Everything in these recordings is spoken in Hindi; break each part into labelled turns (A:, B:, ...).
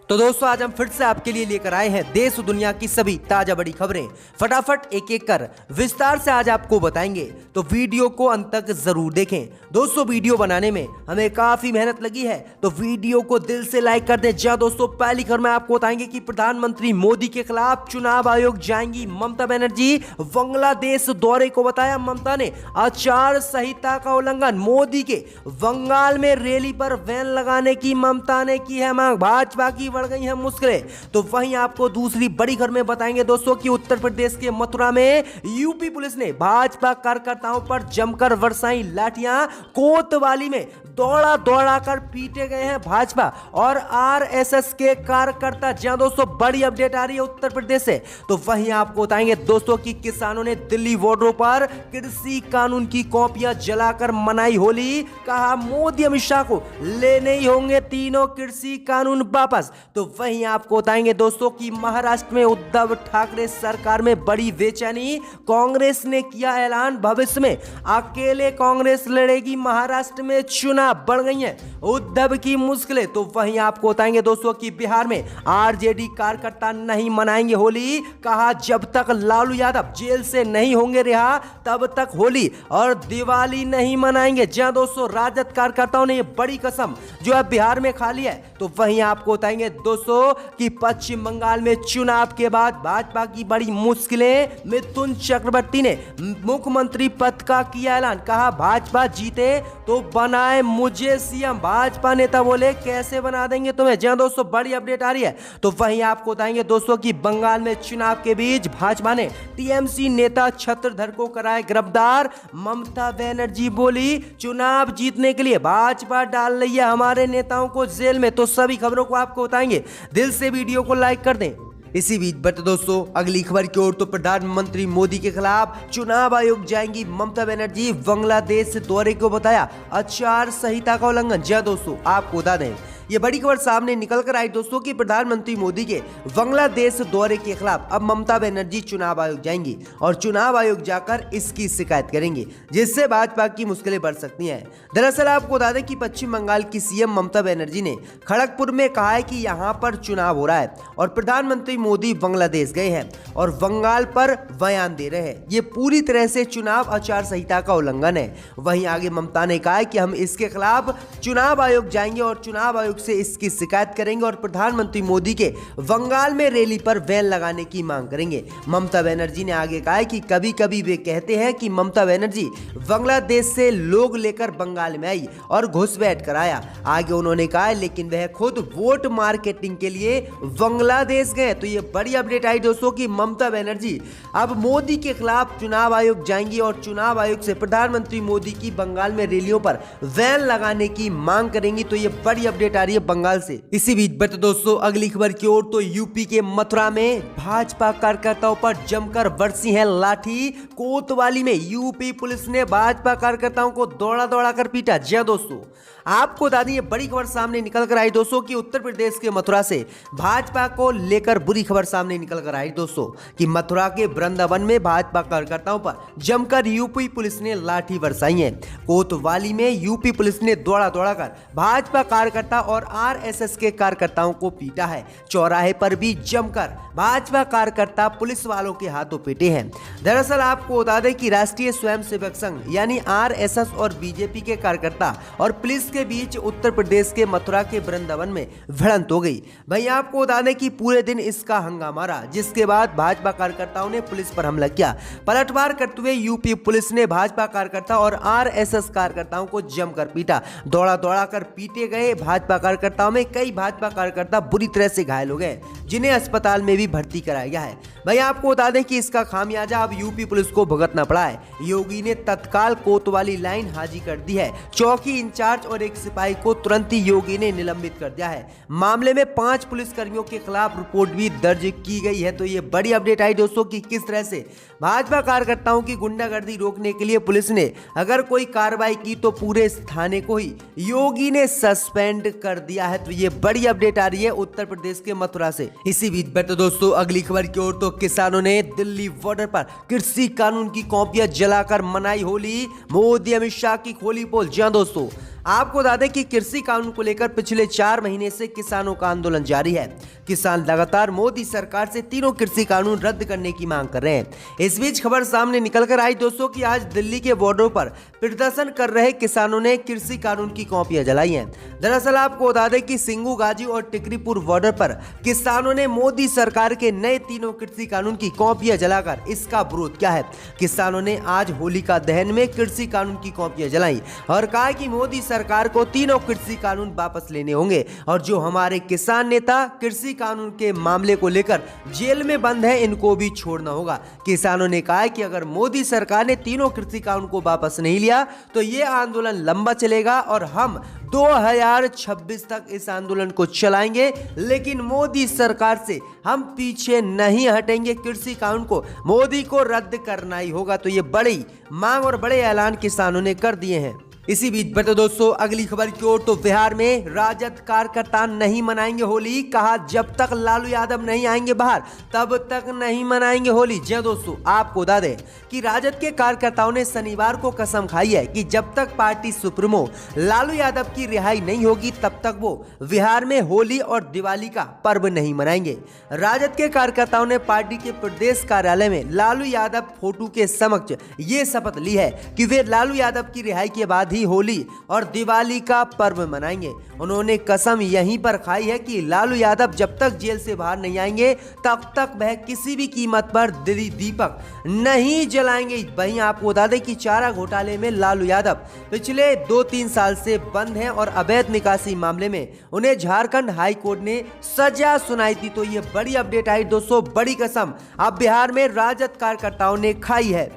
A: तो दोस्तों आज हम फिर से आपके लिए लेकर आए हैं देश और दुनिया की सभी ताजा बड़ी खबरें। फटाफट एक एक कर विस्तार से आज आपको बताएंगे, तो वीडियो को अंत तक जरूर देखें। दोस्तों वीडियो बनाने में हमें काफी मेहनत लगी है, तो वीडियो को दिल से लाइक कर दें। जहां दोस्तों पहली खबर में आपको बताएंगे कि प्रधानमंत्री मोदी के खिलाफ चुनाव आयोग जाएंगी ममता बनर्जी। बांग्लादेश दौरे को बताया ममता ने आचार संहिता का उल्लंघन। मोदी के बंगाल में रैली पर बैन लगाने की ममता ने की है मांग। भाजपा की बढ़ गई है मुश्किलें। तो वहीं आपको दूसरी बड़ी खबर में बताएंगे दोस्तों कि उत्तर प्रदेश के मथुरा में यूपी पुलिस ने भाजपा कार्यकर्ताओं पर जमकर बरसाई लाठियां। कोतवाली में दौड़ा दौड़ा कर पीटे गए हैं भाजपा और आरएसएस के कार्यकर्ता। जहां दोस्तों बड़ी अपडेट आ रही है उत्तर प्रदेश से, तो वहीं आपको बताएंगे दोस्तों कि किसानों ने दिल्ली बॉर्डरों पर कृषि कानून की कॉपियां जलाकर मनाई होली। कहा मोदी अमित शाह को लेने ही होंगे तीनों कृषि कानून वापस। तो वहीं आपको बताएंगे दोस्तों कि महाराष्ट्र में उद्धव ठाकरे सरकार में बड़ी बेचैनी। कांग्रेस ने किया ऐलान, भविष्य में अकेले कांग्रेस लड़ेगी। महाराष्ट्र में चुनाव बढ़ गई है उद्धव की मुश्किलें। तो वहीं आपको बताएंगे दोस्तों कि बिहार में आरजेडी कार्यकर्ता नहीं मनाएंगे होली। कहा जब तक लालू यादव जेल से नहीं होंगे रिहा तब तक होली और दिवाली नहीं मनाएंगे। जहां दोस्तों राजद कार्यकर्ताओं ने यह बड़ी कसम जो है बिहार में खा ली है। तो वहीं आपको बताएंगे दोस्तों कि पश्चिम बंगाल में चुनाव के बाद भाजपा की बड़ी मुश्किलें। मिथुन चक्रवर्ती ने मुख्यमंत्री पद का किया ऐलान। कहा भाजपा जीते तो बनाए मुझे सीएम। भाजपा नेता बोले कैसे बना देंगे तुम्हें। जहां दोस्तों बड़ी अपडेट आ रही है, तो वहीं आपको बताएंगे दोस्तों कि बंगाल में चुनाव के बीच भाजपा ने टीएमसी नेता छत्रधर को कराए गिरफ्तार। ममता बनर्जी बोली चुनाव जीतने के लिए भाजपा डाल रही है हमारे नेताओं को जेल में। तो सभी खबरों को आपको बताएंगे, दिल से वीडियो को लाइक कर दें। इसी बीच बढ़ते दोस्तों अगली खबर की ओर, तो प्रधानमंत्री मोदी के खिलाफ चुनाव आयोग जाएंगी ममता बनर्जी। बांग्लादेश दौरे को बताया आचार संहिता का उल्लंघन। जय दोस्तों आपको बता दें, ये बड़ी खबर सामने निकल कर आई दोस्तों कि प्रधानमंत्री मोदी के बांग्लादेश दौरे के खिलाफ अब ममता बनर्जी चुनाव आयोग जाएंगी और चुनाव आयोग जाकर इसकी शिकायत करेंगी, जिससे भाजपा की मुश्किलें बढ़ सकती हैं। दरअसल आपको बता दें कि पश्चिम बंगाल की सीएम ममता बनर्जी ने खड़गपुर में कहा है कि यहां पर चुनाव हो रहा है और प्रधानमंत्री मोदी बांग्लादेश गए हैं और बंगाल पर बयान दे रहे हैं। ये पूरी तरह से चुनाव आचार संहिता का उल्लंघन है। वहीं आगे ममता ने कहा है कि हम इसके खिलाफ चुनाव आयोग जाएंगे और चुनाव आयोग से इसकी शिकायत करेंगे और प्रधानमंत्री मोदी के बंगाल में रैली पर बैन लगाने की मांग करेंगे। ममता बनर्जी ने आगे कहा है कि कभी कभी वे कहते हैं कि ममता बनर्जी बांग्लादेश से लोग लेकर बंगाल में आई और घुसपैठ कराया। आगे उन्होंने कहा है लेकिन वह खुद वोट मार्केटिंग के लिए बांग्लादेश गए। तो ये बड़ी अपडेट आई दोस्तों कि ममता बनर्जी अब मोदी के खिलाफ चुनाव आयोग जाएंगी और चुनाव आयोग से प्रधानमंत्री मोदी की बंगाल में रैलियों पर बैन लगाने की मांग करेंगी। तो ये बड़ी अपडेट आ रही है बंगाल से। इसी बीच बढ़ते दोस्तों अगली खबर की ओर, तो यूपी के मथुरा में भाजपा कार्यकर्ताओं पर जमकर बरसी है लाठी। कोतवाली में यूपी पुलिस ने भाजपा कार्यकर्ताओं को दौड़ा दौड़ा कर पीटा। जी हां दोस्तों आपको बता दें, ये बड़ी खबर सामने निकल कर आई दोस्तों कि उत्तर प्रदेश के मथुरा से भाजपा को लेकर बुरी खबर सामने निकल कर आई दोस्तों कि मथुरा के वृंदावन में भाजपा कार्यकर्ताओं पर जमकर यूपी पुलिस ने लाठी बरसाई है। कोतवाली में यूपी पुलिस ने दौड़ा दौड़ा कर भाजपा कार्यकर्ता और आरएसएस के कार्यकर्ताओं को पीटा है। चौराहे पर भी जमकर भाजपा कार्यकर्ता पुलिस वालों के हाथों पीटे हैं। दरअसल आपको बता दें कि राष्ट्रीय स्वयंसेवक संघ यानी आरएसएस और बीजेपी के कार्यकर्ता और पुलिस के बीच उत्तर प्रदेश के मथुरा के वृंदावन में भिड़ंत हो गई। भाई आपको बता दें कि पूरे दिन इसका हंगामा रहा, जिसके बाद भाजपा कार्यकर्ताओं ने पुलिस पर हमला किया। पलटवार करते हुए यूपी पुलिस ने भाजपा कार्यकर्ता और आरएसएस कार्यकर्ताओं को जमकर पीटा। दौड़ा दौड़ा कर पीटे गए भाजपा कार्यकर्ताओं में कई भाजपा कार्यकर्ता बुरी तरह से घायल हो गए, जिन्हें अस्पताल में भी भर्ती कराया गया है। भाई आपको बता दें कि इसका खामियाजा अब यूपी पुलिस को भुगतना पड़ा है। योगी ने तत्काल कोतवाली लाइन हाजिर कर दी है। चौकी इंचार्ज और एक सिपाही को तुरंत ही योगी ने निलंबित कर दिया है। मामले में 5 पुलिसकर्मियों के खिलाफ रिपोर्ट भी दर्ज की गई है। तो ये बड़ी अपडेट आई दोस्तों कि किस तरह से भाजपा कार्यकर्ताओं की गुंडागर्दी रोकने के लिए पुलिस ने अगर कोई कार्रवाई की तो पूरे थाने को ही योगी ने सस्पेंड कर दिया है। तो ये बड़ी अपडेट आ रही है उत्तर प्रदेश के मथुरा से। इसी बीच बढ़ते दोस्तों अगली खबर की ओर, तो किसानों ने दिल्ली बॉर्डर पर कृषि कानून की कॉपियां जलाकर मनाई होली। मोदी अमित शाह की खोली पोल। जी हां दोस्तों आपको बता दें कि कृषि कानून को लेकर पिछले 4 महीने से किसानों का आंदोलन जारी है। किसान लगातार मोदी सरकार से तीनों कृषि कानून रद्द करने की मांग कर रहे हैं। इस बीच खबर सामने निकलकर आई दोस्तों कि आज दिल्ली के बॉर्डर पर प्रदर्शन कर रहे किसानों ने कृषि कानून की कॉपियां जलाई हैं। दरअसल आपको बता दें कि सिंगू गाजी और टिकरीपुर बॉर्डर पर किसानों ने मोदी सरकार के नए तीनों कृषि कानून की कॉपियां जलाकर इसका विरोध किया है। किसानों ने आज होलिका दहन में कृषि कानून की कॉपियां जलाई और कहा कि मोदी सरकार को तीनों कृषि कानून वापस लेने होंगे और जो हमारे किसान नेता कृषि कानून के मामले को लेकर जेल में बंद है इनको भी छोड़ना होगा। किसानों ने कहा कि अगर मोदी सरकार ने तीनों कृषि कानून को वापस नहीं लिया तो ये आंदोलन लंबा चलेगा और हम 2026 तक इस आंदोलन को चलाएंगे, लेकिन मोदी सरकार से हम पीछे नहीं हटेंगे। कृषि कानून को मोदी को रद्द करना ही होगा। तो ये बड़ी मांग और बड़े ऐलान किसानों ने कर दिए हैं। इसी बीच बढ़ते दोस्तों अगली खबर की ओर, तो बिहार में राजद कार्यकर्ता नहीं मनाएंगे होली। कहा जब तक लालू यादव नहीं आएंगे बाहर तब तक नहीं मनाएंगे होली। जी दोस्तों, आपको बता दें कि राजद के कार्यकर्ताओं ने शनिवार को कसम खाई है कि जब तक पार्टी सुप्रीमो लालू यादव की रिहाई नहीं होगी तब तक वो बिहार में होली और दिवाली का पर्व नहीं मनाएंगे। राजद के कार्यकर्ताओं ने पार्टी के प्रदेश कार्यालय में लालू यादव फोटो के समक्ष ये शपथ ली है कि वे लालू यादव की रिहाई के बाद होली और दिवाली का पर्व मनाएंगे। उन्होंने कसम यहीं पर खाई है कि लालू यादव जब तक जेल से बाहर नहीं आएंगे तब तक वह किसी भी कीमत पर दिल्ली दीपक नहीं जलाएंगे। वहीं आपको बता दें कि चारा घोटाले में लालू यादव पिछले 2-3 साल से बंद हैं और अवैध निकासी मामले में उन्हें झारखंड हाई कोर्ट ने सजा सुनाई थी। तो ये बड़ी अपडेट आई दोस्तों, बड़ी कसम अब बिहार में राजद कार्यकर्ताओं ने खाई है।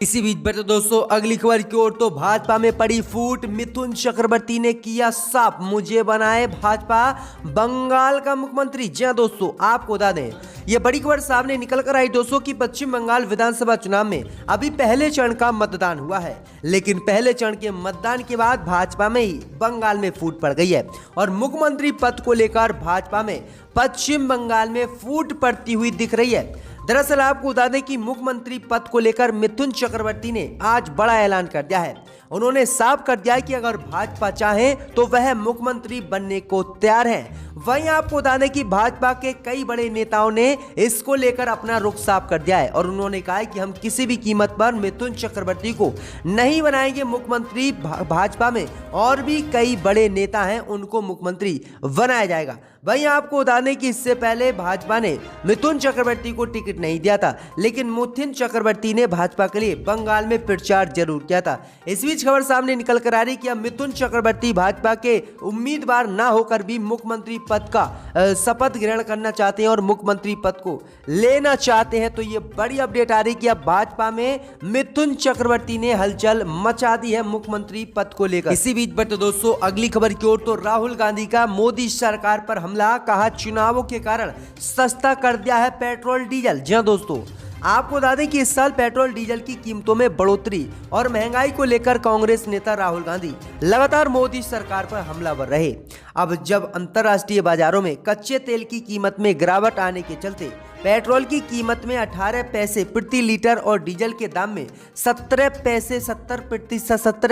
A: इसी बीच बढ़ते दोस्तों अगली खबर की ओर, तो भाजपा में पड़ी फूट। मिथुन चक्रवर्ती ने किया साफ, मुझे बनाए भाजपा बंगाल का मुख्यमंत्री। जी दोस्तों, आपको बता दें ये बड़ी खबर सामने निकल कर आई दोस्तों कि पश्चिम बंगाल विधानसभा चुनाव में अभी पहले चरण का मतदान हुआ है, लेकिन पहले चरण के मतदान के बाद भाजपा में ही बंगाल में फूट पड़ गई है और मुख्यमंत्री पद को लेकर भाजपा में पश्चिम बंगाल में फूट पड़ती हुई दिख रही है। दरअसल आपको बता दें कि मुख्यमंत्री पद को लेकर मिथुन चक्रवर्ती ने आज बड़ा ऐलान कर दिया है। उन्होंने साफ कर दिया है कि अगर भाजपा चाहे तो वह मुख्यमंत्री बनने को तैयार है। वहीं आपको बता दें कि भाजपा के कई बड़े नेताओं ने इसको लेकर अपना रुख साफ कर दिया है और उन्होंने कहा है कि हम किसी भी कीमत पर मिथुन चक्रवर्ती को नहीं बनाएंगे मुख्यमंत्री। भाजपा में और भी कई बड़े नेता हैं, उनको मुख्यमंत्री बनाया जाएगा। वहीं आपको बता दें कि इससे पहले भाजपा ने मिथुन चक्रवर्ती को टिकट नहीं दिया था, लेकिन मिथुन चक्रवर्ती ने भाजपा के लिए बंगाल में प्रचार जरूर किया था। इस बीच खबर सामने निकल कर आ रही कि अब मिथुन चक्रवर्ती भाजपा के उम्मीदवार न होकर भी मुख्यमंत्री पद का शपथ ग्रहण करना चाहते हैं और मुख्यमंत्री पद को लेना चाहते हैं। तो ये बड़ी अपडेट आ रही कि अब भाजपा में मिथुन चक्रवर्ती ने हलचल मचा दी है मुख्यमंत्री पद को लेकर। इसी बीच बढ़ते दोस्तों अगली खबर की ओर, तो राहुल गांधी का मोदी सरकार पर हमला। कहा चुनावों के कारण सस्ता कर दिया है पेट्रोल डीजल। जी दोस्तों, आपको बता दें कि इस साल पेट्रोल डीजल की कीमतों में बढ़ोतरी और महंगाई को लेकर कांग्रेस नेता राहुल गांधी लगातार मोदी सरकार पर हमलावर रहे। अब जब अंतर्राष्ट्रीय बाजारों में कच्चे तेल की कीमत में गिरावट आने के चलते पेट्रोल की कीमत में 18 पैसे प्रति लीटर और डीजल के दाम में 17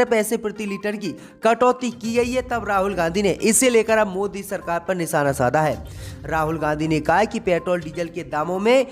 A: पैसे प्रति लीटर की कटौती की गई है, तब राहुल गांधी ने इसे लेकर अब मोदी सरकार पर निशाना साधा है। राहुल गांधी ने कहा कि पेट्रोल डीजल के दामों में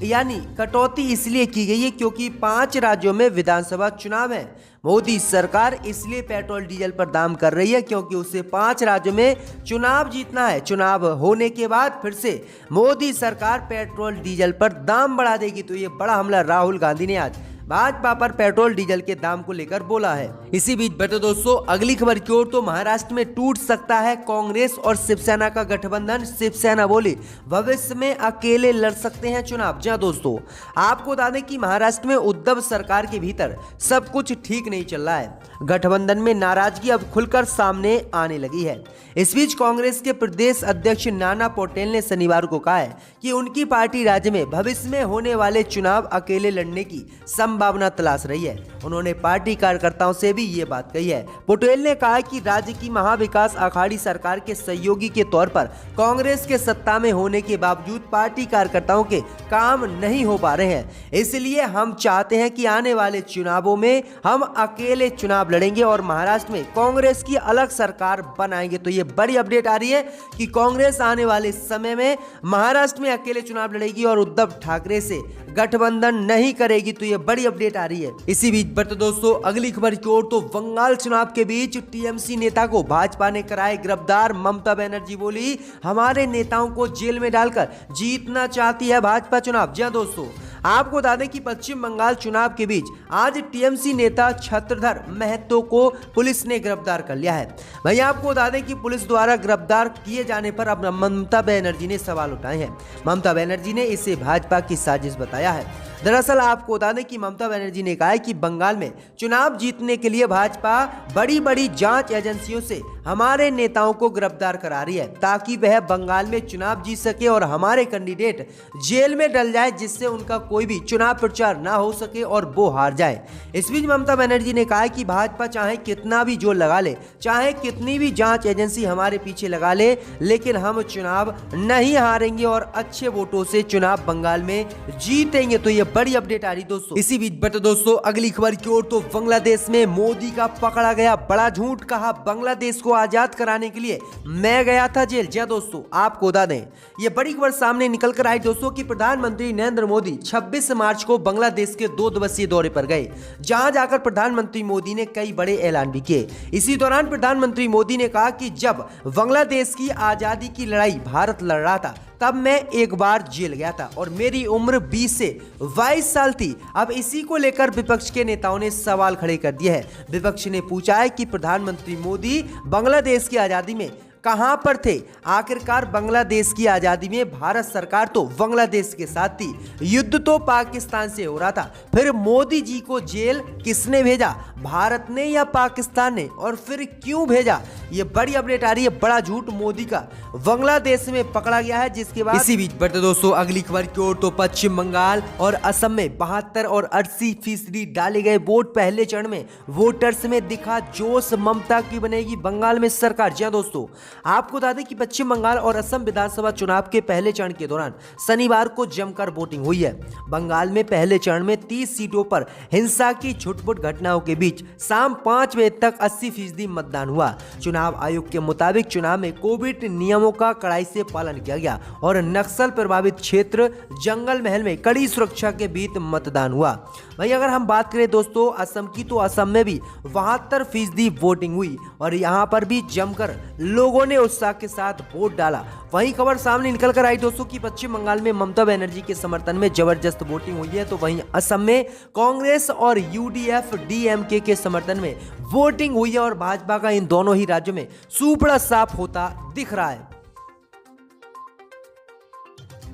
A: यानी कटौती इसलिए की गई है क्योंकि 5 राज्यों में विधानसभा चुनाव है। मोदी सरकार इसलिए पेट्रोल डीजल पर दाम कर रही है क्योंकि उसे 5 राज्यों में चुनाव जीतना है। चुनाव होने के बाद फिर से मोदी सरकार पेट्रोल डीजल पर दाम बढ़ा देगी। तो ये बड़ा हमला राहुल गांधी ने आज भाजपा पर पेट्रोल डीजल के दाम को लेकर बोला है। इसी बीच बढ़ते दोस्तों अगली खबर की ओर, तो महाराष्ट्र में टूट सकता है कांग्रेस और शिवसेना का गठबंधन। शिवसेना बोली भविष्य में अकेले लड़ सकते हैं चुनाव। जी दोस्तों, आपको बता दें कि महाराष्ट्र में उद्धव सरकार के भीतर सब कुछ ठीक नहीं चल रहा है। गठबंधन में नाराजगी अब खुलकर सामने आने लगी है। इस बीच कांग्रेस के प्रदेश अध्यक्ष नाना पटोले ने शनिवार को कहा है कि उनकी पार्टी राज्य में भविष्य में होने वाले चुनाव अकेले लड़ने की संभावना संभावना तलाश रही है। उन्होंने पार्टी कार्यकर्ताओं से भी ये बात कही है। पटेल ने कहा कि राज्य की महाविकास अघाड़ी सरकार के सहयोगी के तौर पर कांग्रेस के सत्ता में होने के बावजूद पार्टी कार्यकर्ताओं के काम नहीं हो पा रहे हैं, इसलिए हम चाहते हैं कि आने वाले चुनावों में हम अकेले चुनाव लड़ेंगे और महाराष्ट्र में कांग्रेस की अलग सरकार बनाएंगे। तो ये बड़ी अपडेट आ रही है कि कांग्रेस आने वाले समय में महाराष्ट्र में अकेले चुनाव लड़ेगी और उद्धव ठाकरे से गठबंधन नहीं करेगी। तो ये बड़ी अपडेट आ रही है। इसी बीच बढ़ते दोस्तों अगली खबर की ओर, तो बंगाल चुनाव के बीच टीएमसी नेता को भाजपा ने कराए गिरफ्तार। ममता बनर्जी बोली, हमारे नेताओं को जेल में डालकर जीतना चाहती है भाजपा चुनाव। जी दोस्तों, आपको बता दें कि पश्चिम बंगाल चुनाव के बीच आज टीएमसी नेता छत्रधर महतो को पुलिस ने गिरफ्तार कर लिया है। वहीं आपको बता दें कि पुलिस द्वारा गिरफ्तार किए जाने पर अब ममता बनर्जी ने सवाल उठाए हैं। ममता बनर्जी ने इसे भाजपा की साजिश बताया है। दरअसल आपको बता दें कि ममता बनर्जी ने कहा है कि बंगाल में चुनाव जीतने के लिए भाजपा बड़ी बड़ी जांच एजेंसियों से हमारे नेताओं को गिरफ्तार करा रही है ताकि वह बंगाल में चुनाव जीत सके और हमारे कैंडिडेट जेल में डल जाए, जिससे उनका कोई भी चुनाव प्रचार ना हो सके और वो हार जाए। इस बीच ममता बनर्जी ने कहा है कि भाजपा चाहे कितना भी जोर लगा ले, चाहे कितनी भी जांच एजेंसी हमारे पीछे लगा ले, लेकिन हम चुनाव नहीं हारेंगे और अच्छे वोटों से चुनाव बंगाल में जीतेंगे। तो ये बड़ी अपडेट आ रही दोस्तों। इसी बीच बट दोस्तों अगली खबर की ओर, तो बांग्लादेश में मोदी का पकड़ा गया बड़ा झूठ। कहा, बांग्लादेश को आजाद कराने के लिए मैं गया था जेल। जी दोस्तों, आपको बता दें ये बड़ी खबर सामने निकल कर आई दोस्तों कि प्रधानमंत्री नरेंद्र मोदी 26 मार्च को बांग्लादेश के 2 दिवसीय दौरे पर गए, जहां जाकर प्रधानमंत्री मोदी ने कई बड़े ऐलान भी किए। इसी दौरान प्रधानमंत्री मोदी ने कहा कि जब बांग्लादेश की आजादी की लड़ाई भारत लड़ रहा था तब मैं एक बार जेल गया था और मेरी उम्र 20 से 22 साल थी। अब इसी को लेकर विपक्ष के नेताओं ने सवाल खड़े कर दिए हैं। विपक्ष ने पूछा है कि प्रधानमंत्री मोदी बांग्लादेश की आजादी में कहां पर थे? आखिरकार बांग्लादेश की आजादी में भारत सरकार तो बांग्लादेश के साथ थी, युद्ध तो पाकिस्तान से हो रहा था। फिर मोदी जी को जेल किसने भेजा, भारत ने या पाकिस्तान ने, और फिर क्यों भेजा? ये बड़ी अपडेट आ रही है। बड़ा झूठ मोदी का बांग्लादेश में पकड़ा गया है, जिसके बाद इसी बीच बढ़ते दोस्तों अगली खबर की ओर, तो पश्चिम बंगाल और असम में 72 और 80% डाले गए वोट। पहले चरण में वोटर्स में दिखा जोश, ममता की बनेगी बंगाल में सरकार। जी दोस्तों, आपको बता दें कि पश्चिम बंगाल और असम विधानसभा चुनाव के पहले चरण के दौरान शनिवार को जमकर वोटिंग हुई है। बंगाल में पहले चरण में 30 सीटों पर हिंसा की छुटपुट घटनाओं के बीच शाम 5 बजे तक 80% मतदान हुआ। चुनाव आयोग के मुताबिक चुनाव में कोविड नियमों का कड़ाई से पालन किया गया और नक्सल प्रभावित क्षेत्र जंगल महल में कड़ी सुरक्षा के बीच मतदान हुआ। वहीं अगर हम बात करें दोस्तों असम की, तो असम में भी 72% वोटिंग हुई और यहां पर भी जमकर लोगों ने उत्साह के साथ वोट डाला। वहीं खबर सामने निकल कर आई दोस्तों कि पश्चिम बंगाल में ममता बनर्जी के समर्थन में जबरदस्त वोटिंग हुई है, तो वहीं असम में कांग्रेस और यूडीएफ डीएमके के समर्थन में वोटिंग हुई है और भाजपा का इन दोनों ही राज्यों में सूपड़ा साफ होता दिख रहा है।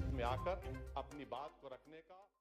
B: में आकर अपनी बात को रखने का